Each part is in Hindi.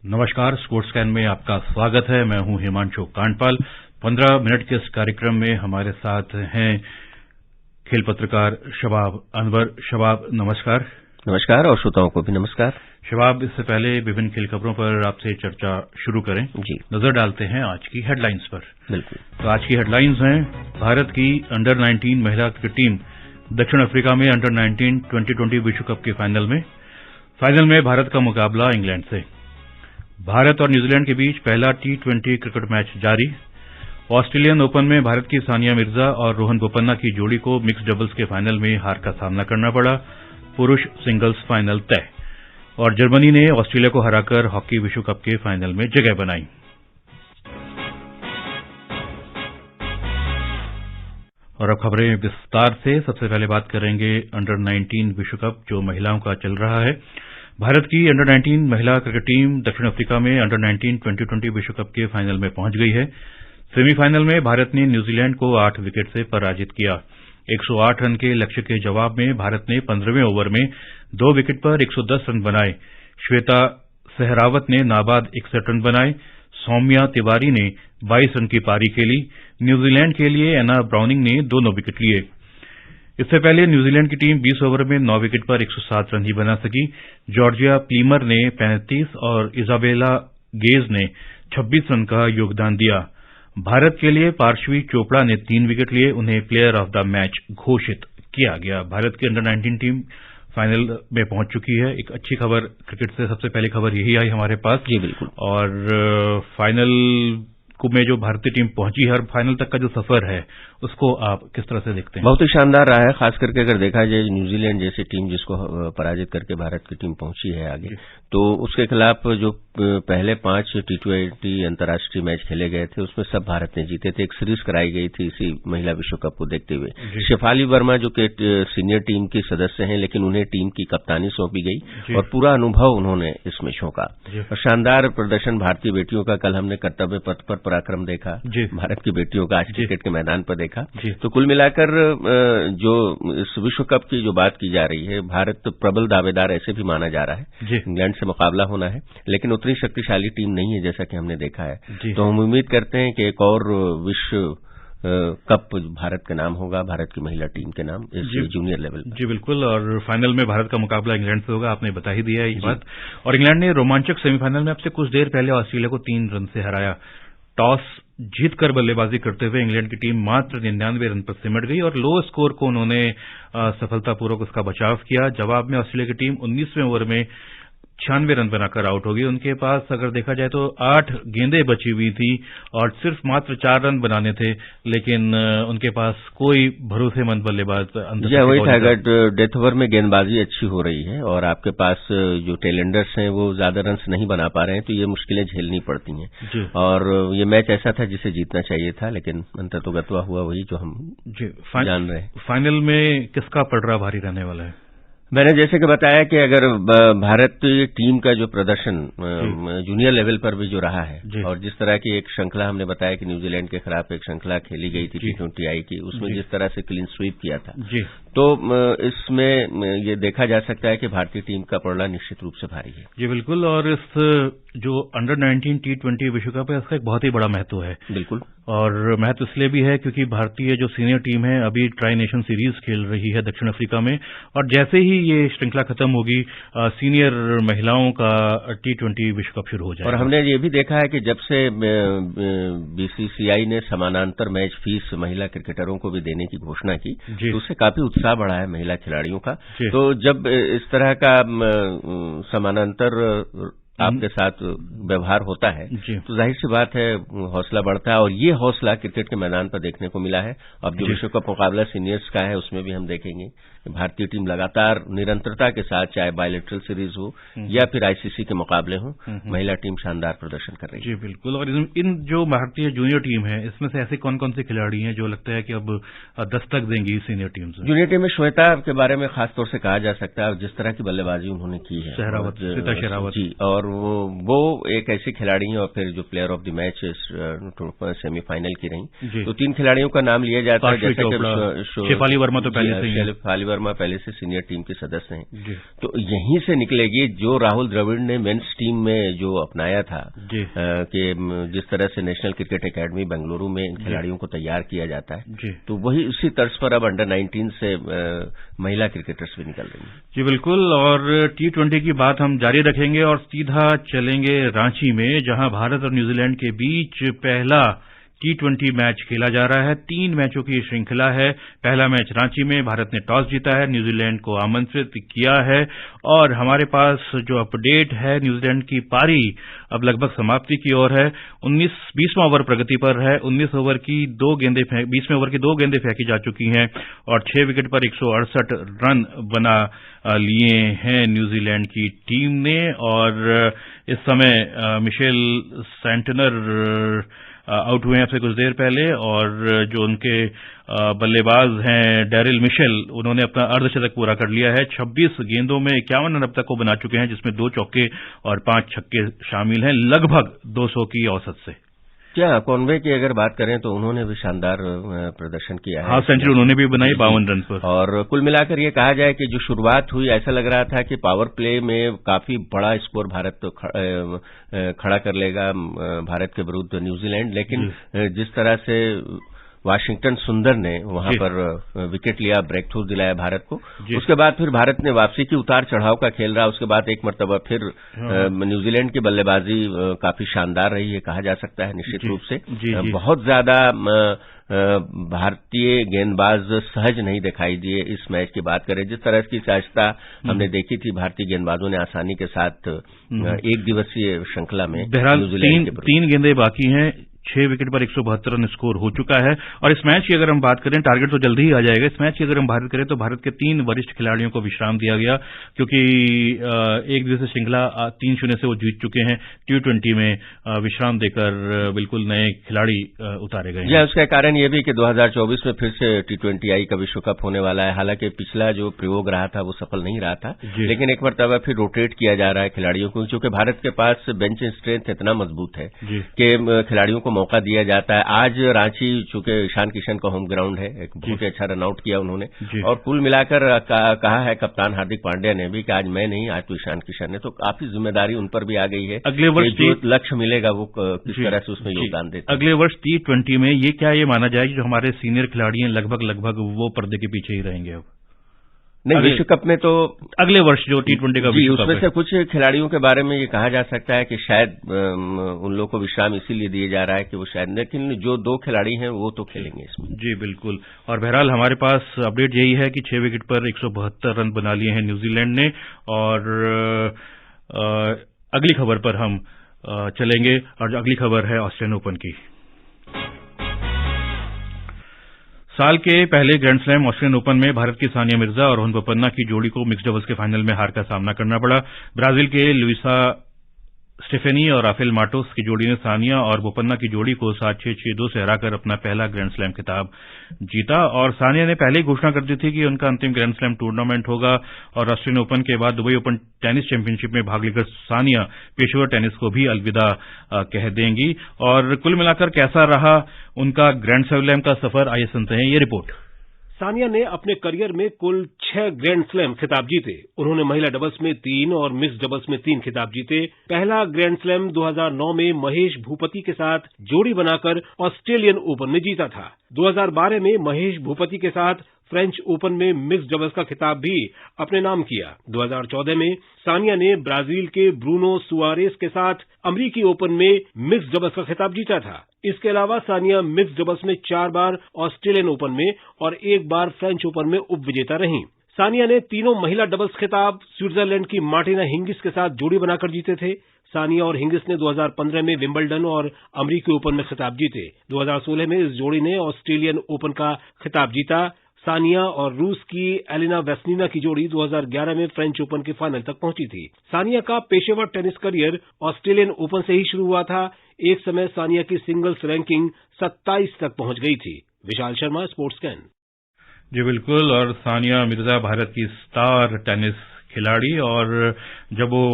नमस्कार, स्पोर्ट्स कैन में आपका स्वागत है। मैं हूं हिमांशु कांडपाल। 15 मिनट के इस कार्यक्रम में हमारे साथ हैं खेल पत्रकार शबाब अनवर। शबाब, नमस्कार। नमस्कार और श्रोताओं को भी नमस्कार। शबाब, इससे पहले विभिन्न खेल खबरों पर आपसे चर्चा शुरू करें जी, नजर डालते हैं आज की हेडलाइंस पर। बिल्कुल। तो आज की हेडलाइंस हैं, भारत की अंडर 19 महिला क्रिकेट टीम दक्षिण अफ्रीका में अंडर 19 2020 विश्व कप के फाइनल में भारत का मुकाबला इंग्लैंड से। भारत और न्यूजीलैंड के बीच पहला T20 क्रिकेट मैच जारी। ऑस्ट्रेलियन ओपन में भारत की सानिया मिर्जा और रोहन बोपन्ना की जोड़ी को मिक्स्ड डबल्स के फाइनल में हार का सामना करना पड़ा। पुरुष सिंगल्स फाइनल तय। और जर्मनी ने ऑस्ट्रेलिया को हराकर हॉकी विश्व कप के फाइनल में जगह बनाई। और अब खबरें विस्तार से। सबसे पहले बात करेंगे अंडर 19 विश्व कप जो महिलाओं का चल रहा है। भारत की अंडर 19 महिला क्रिकेट टीम दक्षिण अफ्रीका में अंडर 19 2020 विश्व कप के फाइनल में पहुंच गई है। सेमीफाइनल में भारत ने न्यूजीलैंड को 8 विकेट से पराजित किया। 108 रन के लक्ष्य के जवाब में भारत ने 15वें ओवर में 2 विकेट पर 110 रन बनाए। श्वेता सहरावत ने नाबाद 61 रन बनाए। सौम्या तिवारी ने 22 रन की पारी खेली। न्यूजीलैंड के लिए एना ब्राउनिंग ने दोनों विकेट लिए। इससे पहले न्यूजीलैंड की टीम 20 ओवर में 9 विकेट पर 107 रन ही बना सकी। जॉर्जिया प्लीमर ने 35 और इजाबेला गेज ने 26 रन का योगदान दिया। भारत के लिए पार्श्वी चोपड़ा ने 3 विकेट लिए। उन्हें प्लेयर ऑफ द मैच घोषित किया गया। भारत की अंडर 19 टीम फाइनल में पहुंच चुकी है। एक अच्छी खबर क्रिकेट से सबसे पहली खबर यही आई हमारे पास। जी बिल्कुल। और फाइनल में जो भारतीय टीम पहुंची है और फाइनल तक का जो सफर है उसको आप किस तरह से देखते हैं? बहुत ही शानदार रहा है। खास करके अगर देखा जाए न्यूजीलैंड जैसी टीम जिसको पराजित करके भारत की टीम पहुंची है आगे, तो उसके खिलाफ जो पहले 5 T20 अंतर्राष्ट्रीय मैच खेले गए थे उसमें सब भारत ने जीते थे। एक सीरीज कराई गई थी इसी महिला विश्व कप को देखते हुए। शेफाली वर्मा जो कि सीनियर टीम की सदस्य हैं, लेकिन उन्हें टीम की कप्तानी सौंपी गई और पूरा अनुभव उन्होंने इसमें झोंका। और शानदार प्रदर्शन भारतीय बेटियों का कल हमने कर्तव्य पथ पर पराक्रम देखा। भारत की बेटियों का आज क्रिकेट के मैदान पर देखा। तो कुल मिलाकर जो इस विश्व कप की जो बात की जा रही है, भारत प्रबल दावेदार ऐसे भी माना जा रहा है। इंग्लैंड से मुकाबला होना है, लेकिन उतनी शक्तिशाली टीम नहीं है जैसा कि हमने देखा है। तो हम उम्मीद करते हैं कि एक और विश्व कप भारत का नाम होगा, भारत की महिला टीम के नाम इस जूनियर लेवल पर। जी बिल्कुल। और फाइनल में भारत का मुकाबला इंग्लैंड से होगा, आपने बता ही दिया है ये बात। और इंग्लैंड ने रोमांचक सेमीफाइनल में अब से कुछ देर पहले ऑस्ट्रेलिया को 3 रन से हराया। टॉस जीतकर बल्लेबाजी करते हुए इंग्लैंड की टीम मात्र 99 रन पर सिमट गई और लो स्कोर को उन्होंने सफलतापूर्वक उसका बचाव किया। जवाब में ऑस्ट्रेलिया की टीम 19वें ओवर में 96 रन बनाकर आउट हो गई। उनके पास अगर देखा जाए तो 8 गेंदें बची हुई थी और सिर्फ मात्र 4 रन बनाने थे, लेकिन उनके पास कोई भरोसेमंद बल्लेबाज वही था। अगर डेथ ओवर में गेंदबाजी अच्छी हो रही है और आपके पास जो टेलेंडर्स हैं वो ज्यादा रन नहीं बना पा रहे हैं, तो ये मुश्किलें झेलनी पड़ती हैं। और ये मैच ऐसा था जिसे जीतना चाहिए था, लेकिन अंततोगत्वा हुआ वही जो हम जान रहे हैं। फाइनल में किसका पलड़ा भारी रहने वाला है? मैंने जैसे कि बताया कि अगर भारत टीम का जो प्रदर्शन जूनियर लेवल पर भी जो रहा है और जिस तरह की एक श्रृंखला हमने बताया कि न्यूजीलैंड के खिलाफ एक श्रृंखला खेली गई थी T20 की, उसमें जिस तरह से क्लीन स्वीप किया था, तो इसमें ये देखा जा सकता है कि भारतीय टीम का पलड़ा निश्चित रूप से भारी है। जी बिल्कुल। और इस जो अंडर 19 T20 विश्व कप है इसका एक बहुत ही बड़ा महत्व है। बिल्कुल। और महत्व इसलिए भी है क्योंकि भारतीय जो सीनियर टीम है अभी ट्राई नेशन सीरीज खेल रही है दक्षिण अफ्रीका में, और जैसे ही ये श्रृंखला खत्म होगी सीनियर महिलाओं का T20 विश्व कप शुरू हो जाएगा। और हमने ये भी देखा है कि जब से BCCI ने समानांतर मैच फीस महिला क्रिकेटरों को भी देने की घोषणा की, तो उससे काफी उत्साह बढ़ा है महिला खिलाड़ियों का। तो जब इस तरह का समानांतर आपके साथ व्यवहार होता है तो जाहिर सी बात है हौसला बढ़ता है। और ये हौसला क्रिकेट के मैदान पर देखने को मिला है। अब जो विश्व कप मुकाबला सीनियर्स का है उसमें भी हम देखेंगे भारतीय टीम लगातार निरंतरता के साथ, चाहे बायलैटरल सीरीज हो या फिर ICC के मुकाबले हो, महिला टीम शानदार प्रदर्शन कर रही है। जी बिल्कुल। और इन जो भारतीय जूनियर टीम है इसमें से ऐसे कौन कौन से खिलाड़ी हैं जो लगता है कि अब दस्तक देंगी सीनियर टीम से? जूनियर टीम में श्वेता के बारे में खासतौर से कहा जा सकता है, जिस तरह की बल्लेबाजी उन्होंने की है, शेरावत जी, और वो एक ऐसी खिलाड़ी हैं, और फिर जो player of the match semifinal की रही, तो 3 खिलाड़ियों का नाम लिया जाता है, जैसे कि शेफाली वर्मा तो पहले से शेफाली वर्मा पहले से सीनियर टीम के सदस्य हैं, तो यहीं से निकलेगी जो राहुल द्रविड़ ने मेंस टीम में जो अपनाया था कि जिस तरह से नेशनल क्रिकेट एकेडमी बेंगलुरु में इन खिलाड़ियों को तैयार किया जाता है, तो वही उसी तर्ज पर अब अंडर 19 से महिला क्रिकेटर्स भी निकल रही हैं। जी बिल्कुल, और T20 की बात हम जारी रखेंगे और सीधा चलेंगे रांची में, जहां भारत और न्यूजीलैंड के बीच पहला T20 मैच खेला जा रहा है। 3 मैचों की श्रृंखला है। पहला मैच रांची में, भारत ने टॉस जीता है, न्यूजीलैंड को आमंत्रित किया है, और हमारे पास जो अपडेट है, न्यूजीलैंड की पारी अब लगभग समाप्ति की ओर है। 20वां ओवर प्रगति पर है। 20वें ओवर की 2 गेंदें फेंकी जा चुकी हैं और 6 विकेट पर 168 रन बना लिए हैं न्यूजीलैंड की टीम ने। और इस समय मिशेल सेंटनर आउट हुए हैं अब से कुछ देर पहले, और जो उनके बल्लेबाज हैं डैरिल मिशेल, उन्होंने अपना अर्धशतक पूरा कर लिया है। 26 गेंदों में 51 रन अब तक को बना चुके हैं, जिसमें 2 चौके और 5 छक्के शामिल हैं, लगभग 200 की औसत से। क्या कॉनवे की अगर बात करें तो उन्होंने भी शानदार प्रदर्शन किया है। हाफ सेंचुरी उन्होंने भी बनाई 52 रन पर। और कुल मिलाकर ये कहा जाए कि जो शुरुआत हुई, ऐसा लग रहा था कि पावर प्ले में काफी बड़ा स्कोर भारत तो खड़ा कर लेगा भारत के विरुद्ध न्यूजीलैंड, लेकिन जिस तरह से वाशिंगटन सुंदर ने वहां पर विकेट लिया, ब्रेक थ्रू दिलाया भारत को, उसके बाद फिर भारत ने वापसी की उतार चढ़ाव का खेल रहा। उसके बाद एक मर्तबा फिर न्यूजीलैंड की बल्लेबाजी काफी शानदार रही है, कहा जा सकता है निश्चित रूप से। बहुत ज्यादा भारतीय गेंदबाज सहज नहीं दिखाई दिए इस मैच की बात करें। जिस तरह की सहजता हमने देखी थी भारतीय गेंदबाजों ने आसानी के साथ एक दिवसीय श्रृंखला में। बहरहाल 3 गेंदें बाकी हैं, 6 विकेट पर 172 रन स्कोर हो चुका है। और इस मैच की अगर हम बात करें, टारगेट तो जल्दी ही आ जाएगा। इस मैच की अगर हम बात करें तो भारत के 3 वरिष्ठ खिलाड़ियों को विश्राम दिया गया, क्योंकि एक दिवसीय श्रृंखला 3-0 से वो जीत चुके हैं। T20 में विश्राम देकर बिल्कुल नए खिलाड़ी उतारे गए हैं। उसका कारण ये भी कि 2024 में फिर से T20I का विश्व कप होने वाला है। हालांकि पिछला जो प्रयोग रहा था वो सफल नहीं रहा था, लेकिन एक मरतबा फिर रोटेट किया जा रहा है खिलाड़ियों को, क्योंकि भारत के पास बेंच स्ट्रेंथ इतना मजबूत है कि खिलाड़ियों को मौका दिया जाता है। आज रांची चूंकि ईशान किशन का होम ग्राउंड है, एक बहुत ही अच्छा रन आउट किया उन्होंने, और कुल मिलाकर कहा है कप्तान हार्दिक पांड्या ने भी कि आज मैं नहीं, आज तो ईशान किशन ने, तो काफी जिम्मेदारी उन पर भी आ गई है। अगले वर्ष जो लक्ष्य मिलेगा वो किस तरह से उसमें योगदान देते। अगले वर्ष T20 में ये क्या ये माना जाए कि जो हमारे सीनियर खिलाड़ी हैं लगभग वो पर्दे के पीछे ही रहेंगे अब? नहीं, विश्व कप में तो अगले वर्ष जो T20 का विश्व कप है, उसमें से कुछ खिलाड़ियों के बारे में ये कहा जा सकता है कि शायद उन लोगों को विश्राम इसीलिए दिया जा रहा है कि वो शायद, लेकिन जो 2 खिलाड़ी हैं वो तो खेलेंगे इसमें। जी बिल्कुल। और बहरहाल हमारे पास अपडेट यही है कि 6 विकेट पर 172 रन बना लिए हैं न्यूजीलैंड ने। और अगली खबर पर हम चलेंगे, और अगली खबर है ऑस्ट्रेलियन ओपन की। साल के पहले ग्रैंड स्लैम ऑस्ट्रेलियन ओपन में भारत की सानिया मिर्जा और रोहन बोपन्ना की जोड़ी को मिक्स्ड डबल्स के फाइनल में हार का सामना करना पड़ा। ब्राजील के लुइसा स्टेफेनी और राफेल मार्टोस की जोड़ी ने सानिया और बोपन्ना की जोड़ी को 7-6, 6-2 से हराकर अपना पहला ग्रैंड स्लैम खिताब जीता। और सानिया ने पहले ही घोषणा कर दी थी कि उनका अंतिम ग्रैंड स्लैम टूर्नामेंट होगा, और ऑस्ट्रेलियन ओपन के बाद दुबई ओपन टेनिस चैंपियनशिप में भाग लेकर सानिया पेशेवर टेनिस को भी अलविदा कह देंगी। और कुल मिलाकर कैसा रहा उनका ग्रैंड स्लैम का सफर, आइए सुनते हैं ये रिपोर्ट। सानिया ने अपने करियर में कुल 6 ग्रैंड स्लैम खिताब जीते। उन्होंने महिला डबल्स में 3 और मिक्स डबल्स में 3 खिताब जीते। पहला ग्रैंड स्लैम 2009 में महेश भूपति के साथ जोड़ी बनाकर ऑस्ट्रेलियन ओपन में जीता था। 2012 में महेश भूपति के साथ फ्रेंच ओपन में मिक्स डबल्स का खिताब भी अपने नाम किया। 2014 में सानिया ने ब्राजील के ब्रूनो सुआरेस के साथ अमेरिकी ओपन में मिक्स डबल्स का खिताब जीता था। इसके अलावा सानिया मिक्स डबल्स में 4 बार ऑस्ट्रेलियन ओपन में और 1 बार फ्रेंच ओपन में उपविजेता रहीं। सानिया ने तीनों महिला डबल्स खिताब स्विट्जरलैंड की मार्टिना हिंगिस के साथ जोड़ी बनाकर जीते थे। सानिया और हिंगिस ने 2015 में विंबलडन और अमेरिकी ओपन में खिताब जीते। 2016 में इस जोड़ी ने ऑस्ट्रेलियन ओपन का खिताब जीता। सानिया और रूस की एलिना वेस्निना की जोड़ी 2011 में फ्रेंच ओपन के फाइनल तक पहुंची थी। सानिया का पेशेवर टेनिस करियर ऑस्ट्रेलियन ओपन से ही शुरू हुआ था। एक समय सानिया की सिंगल्स रैंकिंग 27 तक पहुंच गई थी। Vishal Sharma, sports can. जी बिल्कुल। और सानिया मिर्जा भारत की स्टार टेनिस खिलाड़ी, और जब वो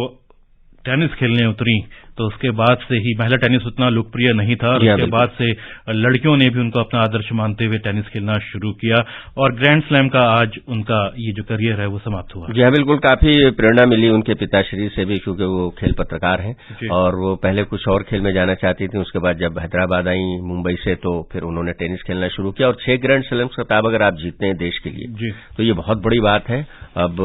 टेनिस खेलने उतरी तो उसके बाद से ही महिला टेनिस उतना लोकप्रिय नहीं था और उसके बाद से लड़कियों ने भी उनको अपना आदर्श मानते हुए टेनिस खेलना शुरू किया और ग्रैंड स्लैम का आज उनका ये जो करियर है वो समाप्त हुआ। जी हाँ, बिल्कुल, काफी प्रेरणा मिली उनके पिताश्री से भी, क्योंकि वो खेल पत्रकार हैं और वो पहले कुछ और खेल में जाना चाहती थी। उसके बाद जब हैदराबाद आई मुंबई से तो फिर उन्होंने टेनिस खेलना शुरू किया और 6 ग्रैंड स्लैम खिताब अगर आप जीतते हैं देश के लिए तो ये बहुत बड़ी बात है। अब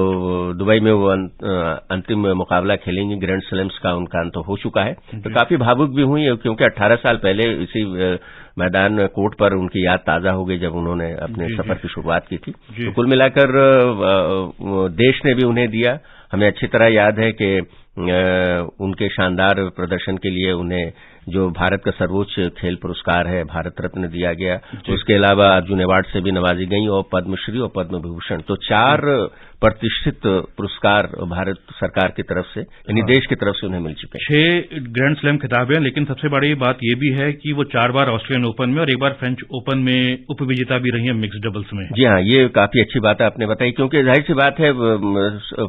दुबई में वो अंतिम मुकाबला खेलेंगे, ग्रैंड स्लैम्स का उनका अंत हो चुका है। तो काफी भावुक भी हुई क्योंकि 18 साल पहले इसी मैदान कोर्ट पर उनकी याद ताजा हो गई जब उन्होंने अपने सफर की शुरुआत की थी। तो कुल मिलाकर देश ने भी उन्हें दिया। हमें अच्छी तरह याद है कि उनके शानदार प्रदर्शन के लिए उन्हें जो भारत का सर्वोच्च खेल पुरस्कार है भारत रत्न दिया गया, उसके अलावा अर्जुन अवार्ड से भी नवाजी गई और पद्मश्री और पद्म विभूषण, तो 4 प्रतिष्ठित पुरस्कार भारत सरकार की तरफ से यानी देश की तरफ से उन्हें मिल चुके हैं। 6 ग्रैंड स्लैम खिताब हैं, लेकिन सबसे बड़ी बात यह भी है कि वो 4 बार ऑस्ट्रेलियन ओपन में और 1 बार फ्रेंच ओपन में उपविजेता भी रही है मिक्स्ड डबल्स में। जी हाँ, ये काफी अच्छी बात है आपने बताई, क्योंकि जाहिर सी बात है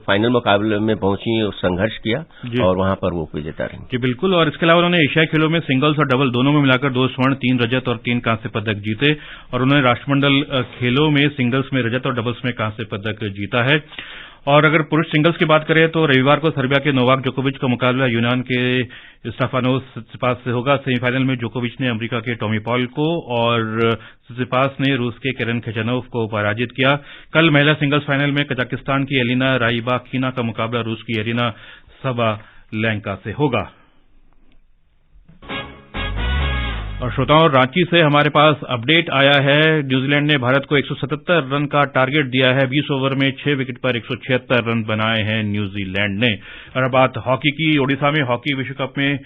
फाइनल मुकाबले में पहुंची, संघर्ष किया और वहां पर वो उपविजेता रही। जी बिल्कुल, और इसके अलावा उन्होंने एशियाई खेलों में सिंगल्स और डबल दोनों में मिलाकर 2 स्वर्ण, 3 रजत और 3 कांस्य पदक जीते और उन्होंने राष्ट्रमंडल खेलों में सिंगल्स में रजत और डबल्स में कांस्य पदक जीता है। और अगर पुरुष सिंगल्स की बात करें तो रविवार को सर्बिया के नोवाक जोकोविच का मुकाबला यूनान के स्टेफानोस सित्सिपास से होगा। सेमीफाइनल में जोकोविच ने अमेरिका के टॉमी पॉल को और सित्सिपास ने रूस के केरन खेचनोव को पराजित किया। कल महिला सिंगल्स फाइनल में कजाकिस्तान की एलिना राइबाखिना का मुकाबला रूस की एरिना सबालेंका से होगा। और श्रोताओं, रांची से हमारे पास अपडेट आया है। न्यूजीलैंड ने भारत को 177 रन का टारगेट दिया है। 20 ओवर में 6 विकेट पर 176 रन बनाए हैं न्यूजीलैंड ने। और अब बात हॉकी की। ओडिशा में हॉकी विश्व कप में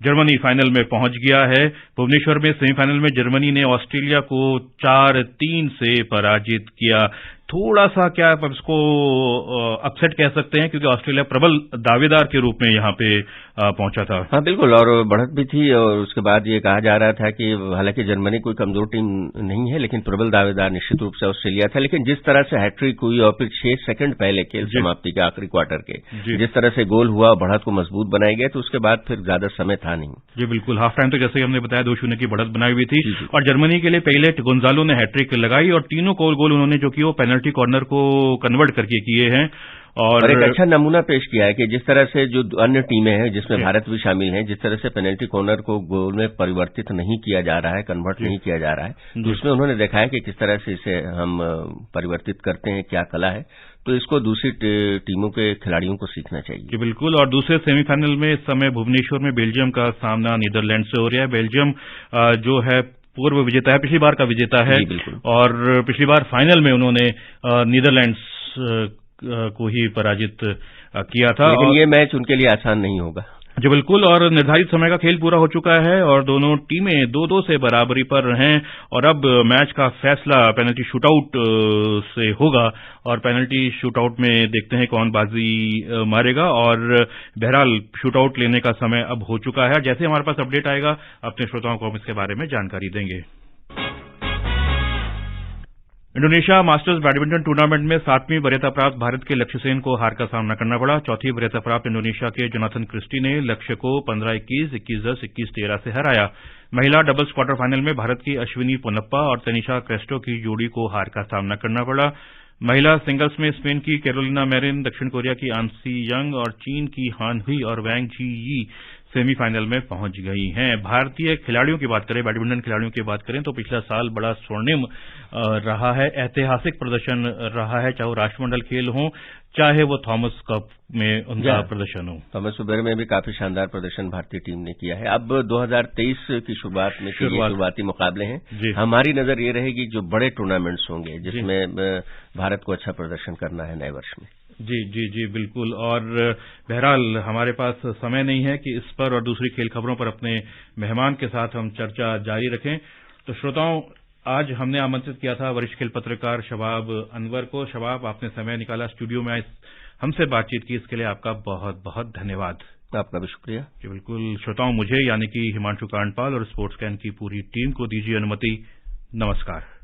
जर्मनी फाइनल में पहुंच गया है। भुवनेश्वर में सेमीफाइनल में जर्मनी ने ऑस्ट्रेलिया को 4-3 से पराजित किया। थोड़ा सा क्या आप इसको अपसेट कह सकते हैं, क्योंकि ऑस्ट्रेलिया प्रबल दावेदार के रूप में यहां पे पहुंचा था। हाँ बिल्कुल, और बढ़त भी थी और उसके बाद ये कहा जा रहा था कि हालांकि जर्मनी कोई कमजोर टीम नहीं है, लेकिन प्रबल दावेदार निश्चित रूप से ऑस्ट्रेलिया था। लेकिन जिस तरह से हैट्रिक हुई और फिर 6 सेकंड पहले खेल समाप्ति के आखिरी क्वार्टर के जिस तरह से गोल हुआ, बढ़त को मजबूत बनाई गई, तो उसके बाद फिर ज्यादा समय था नहीं। जी बिल्कुल, हाफ टाइम तो जैसे ही हमने बताया 2-0 की बढ़त बनाई हुई थी और जर्मनी के लिए पहले गोंजालो ने हैट्रिक लगाई और तीनों गोल उन्होंने जो कि वो पेनल्टी कॉर्नर को कन्वर्ट करके किए हैं। और एक अच्छा नमूना पेश किया है कि जिस तरह से जो अन्य टीमें हैं जिसमें भारत भी शामिल है, जिस तरह से पेनल्टी कॉर्नर को गोल में परिवर्तित नहीं किया जा रहा है, कन्वर्ट नहीं किया जा रहा है, तो उसमें उन्होंने देखा है कि किस तरह से इसे हम परिवर्तित करते हैं, क्या कला है। तो इसको दूसरी टीमों के खिलाड़ियों को सीखना चाहिए। जी बिल्कुल, और दूसरे सेमीफाइनल में इस समय भुवनेश्वर में बेल्जियम का सामना नीदरलैंड से हो रहा है। बेल्जियम जो है पूर्व विजेता है, पिछली बार का विजेता है और पिछली बार फाइनल में उन्होंने नीदरलैंड्स को ही पराजित किया था। लेकिन ये मैच उनके लिए आसान नहीं होगा। जी बिल्कुल, और निर्धारित समय का खेल पूरा हो चुका है और दोनों टीमें 2-2 से बराबरी पर हैं और अब मैच का फैसला पेनल्टी शूटआउट से होगा और पेनल्टी शूटआउट में देखते हैं कौन बाजी मारेगा। और बहरहाल शूटआउट लेने का समय अब हो चुका है। जैसे हमारे पास अपडेट आएगा अपने श्रोताओं को हम इसके बारे में जानकारी देंगे। इंडोनेशिया मास्टर्स बैडमिंटन टूर्नामेंट में 7वीं वरीयता प्राप्त भारत के लक्ष्य सेन को हार का सामना करना पड़ा। 4थी वरीयता प्राप्त इंडोनेशिया के जोनाथन क्रिस्टी ने लक्ष्य को 15-21, 21-10, 21-13 से हराया। महिला डबल्स क्वार्टर फाइनल में भारत की अश्विनी पोनप्पा और तनिषा क्रेस्टो की जोड़ी को हार का सामना करना पड़ा। महिला सिंगल्स में स्पेन की कैरोलिना मैरिन, दक्षिण कोरिया की आंसी यंग और चीन की हान हुई और वैंग जी यी सेमीफाइनल में पहुंच गई हैं। भारतीय खिलाड़ियों की बात करें, बैडमिंटन खिलाड़ियों की बात करें तो पिछला साल बड़ा स्वर्णिम रहा है, ऐतिहासिक प्रदर्शन रहा है, चाहे वो राष्ट्रमंडल खेल हो चाहे वो थॉमस कप में उनका प्रदर्शन हो। थॉमस वेबर में भी काफी शानदार प्रदर्शन भारतीय टीम ने किया है। अब 2023 की शुरुआत में शुरुआती मुकाबले हैं। हमारी नजर ये रहेगी जो बड़े टूर्नामेंट्स होंगे जिसमें भारत को अच्छा प्रदर्शन करना है नए वर्ष में। जी बिल्कुल, और बहरहाल हमारे पास समय नहीं है कि इस पर और दूसरी खेल खबरों पर अपने मेहमान के साथ हम चर्चा जारी रखें। तो श्रोताओं, आज हमने आमंत्रित किया था वरिष्ठ खेल पत्रकार शबाब अनवर को। शबाब, आपने समय निकाला, स्टूडियो में हमसे बातचीत की, इसके लिए आपका बहुत बहुत धन्यवाद। आपका भी शुक्रिया। जी बिल्कुल श्रोताओं, मुझे यानी कि हिमांशु कांडपाल और स्पोर्ट्स कैन की पूरी टीम को दीजिए अनुमति। नमस्कार।